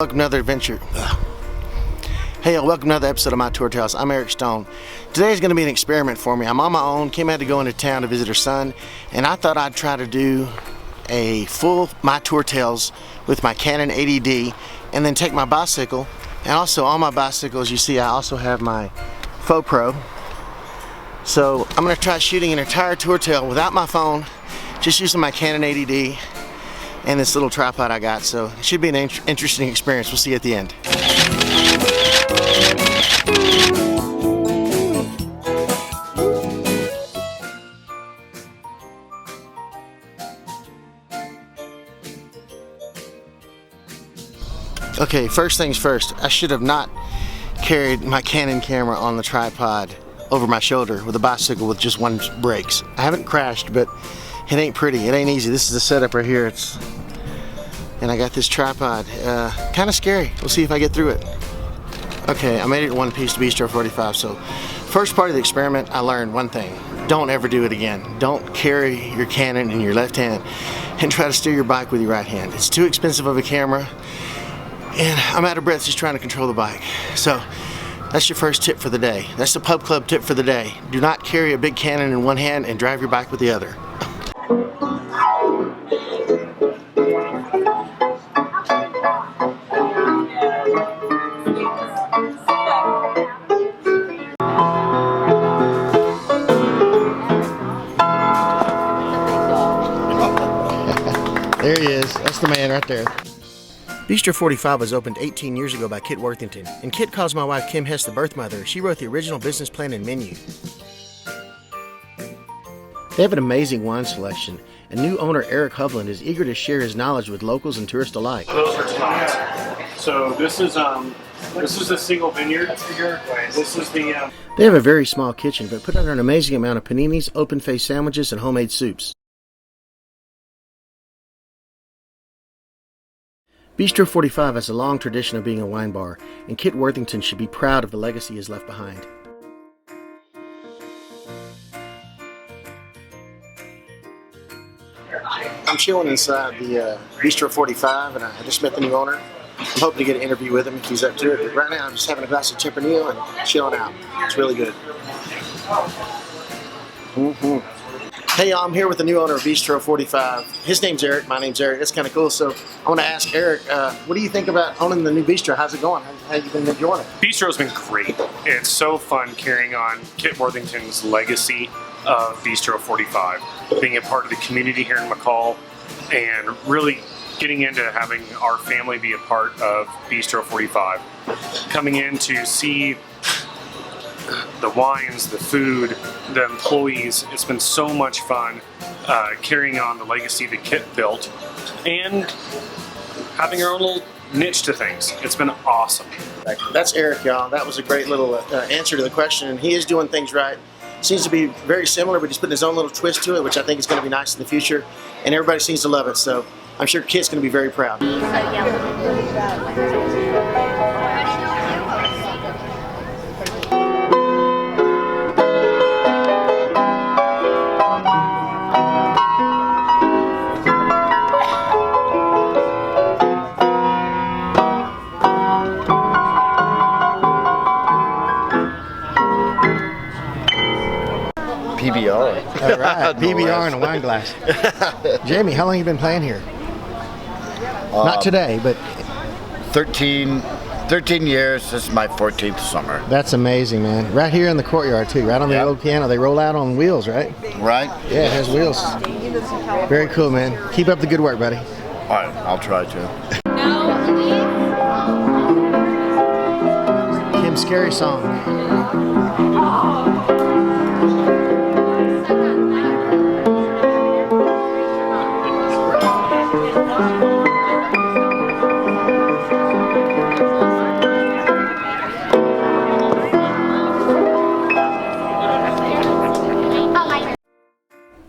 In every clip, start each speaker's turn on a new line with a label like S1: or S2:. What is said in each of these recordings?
S1: welcome to another adventure. Hey y'all, welcome to another episode of My Tour Tales. I'm Eric Stone. Today is going to be an experiment for me. I'm on my own. Kim had to go into town to visit her son, and I thought I'd try to do a full My Tour Tales with my Canon 80D, and then take my bicycle. And also on my bicycle, as you see, I also have my FauxPro. So I'm going to try shooting an entire tour tale without my phone, just using my Canon 80D and this little tripod I got. So it should be an interesting experience. We'll see you at the end. Okay, first things first, I should have not carried my Canon camera on the tripod over my shoulder with a bicycle with just one brakes. I haven't crashed, but it ain't pretty, it ain't easy. This is the setup right here. And I got this tripod. Kind of scary. We'll see if I get through it. Okay, I made it in one piece to Bistro 45. So first part of the experiment, I learned one thing. Don't ever do it again. Don't carry your Canon in your left hand and try to steer your bike with your right hand. It's too expensive of a camera, and I'm out of breath just trying to control the bike. So that's your first tip for the day. That's the pub club tip for the day. Do not carry a big Canon in one hand and drive your bike with the other. There he is. That's the man right there. Bistro 45 was opened 18 years ago by Kit Worthington, and Kit calls my wife Kim Hess the birth mother. She wrote the original business plan and menu. They have an amazing wine selection, and new owner Eric Hovland is eager to share his knowledge with locals and tourists alike.
S2: Those are tots. So this is the single vineyard. This is the.
S1: They have a very small kitchen, but put out an amazing amount of paninis, open-faced sandwiches, and homemade soups. Bistro 45 has a long tradition of being a wine bar, and Kit Worthington should be proud of the legacy he has left behind. I'm chilling inside the Bistro 45, and I just met the new owner. I'm hoping to get an interview with him if he's up to it, but right now I'm just having a glass of Tempranillo and chilling out. It's really good. Hey y'all, I'm here with the new owner of Bistro 45. His name's Eric, my name's Eric. That's kind of cool. So I want to ask Eric, what do you think about owning the new Bistro? How's it going? How you been enjoying it?
S2: Bistro's been great. It's so fun carrying on Kit Worthington's legacy of Bistro 45, being a part of the community here in McCall, and really getting into having our family be a part of Bistro 45. Coming in to see the wines, the food, the employees. It's been so much fun carrying on the legacy that Kit built and having our own little niche to things. It's been awesome.
S1: That's Eric, y'all. That was a great little answer to the question, and he is doing things right. Seems to be very similar, but he's putting his own little twist to it, which I think is going to be nice in the future, and everybody seems to love it, so I'm sure Kit's going to be very proud.
S3: PBR.
S1: All right, PBR and a wine glass. Jamie, how long have you been playing here? Not today, but
S3: 13 years. This is my 14th summer.
S1: That's amazing, man. Right here in the courtyard too, right on the old piano. They roll out on wheels, right?
S3: Right?
S1: Yeah, it has wheels. Very cool, man. Keep up the good work, buddy.
S3: All right, I'll try to.
S1: Kim's scary song.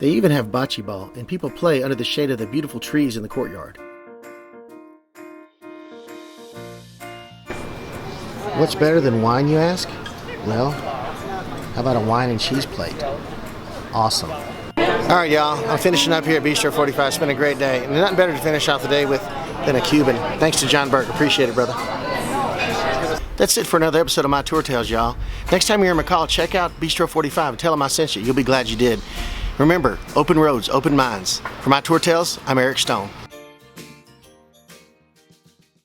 S1: They even have bocce ball, and people play under the shade of the beautiful trees in the courtyard. What's better than wine, you ask? Well, how about a wine and cheese plate? Awesome. All right, y'all, I'm finishing up here at Bistro 45. It's been a great day, and nothing better to finish off the day with than a Cuban. Thanks to John Burke. Appreciate it, brother. That's it for another episode of My Tour Tales, y'all. Next time you're in McCall, check out Bistro 45 and tell them I sent you. You'll be glad you did. Remember, open roads, open minds. For My Tour Tales, I'm Eric Stone.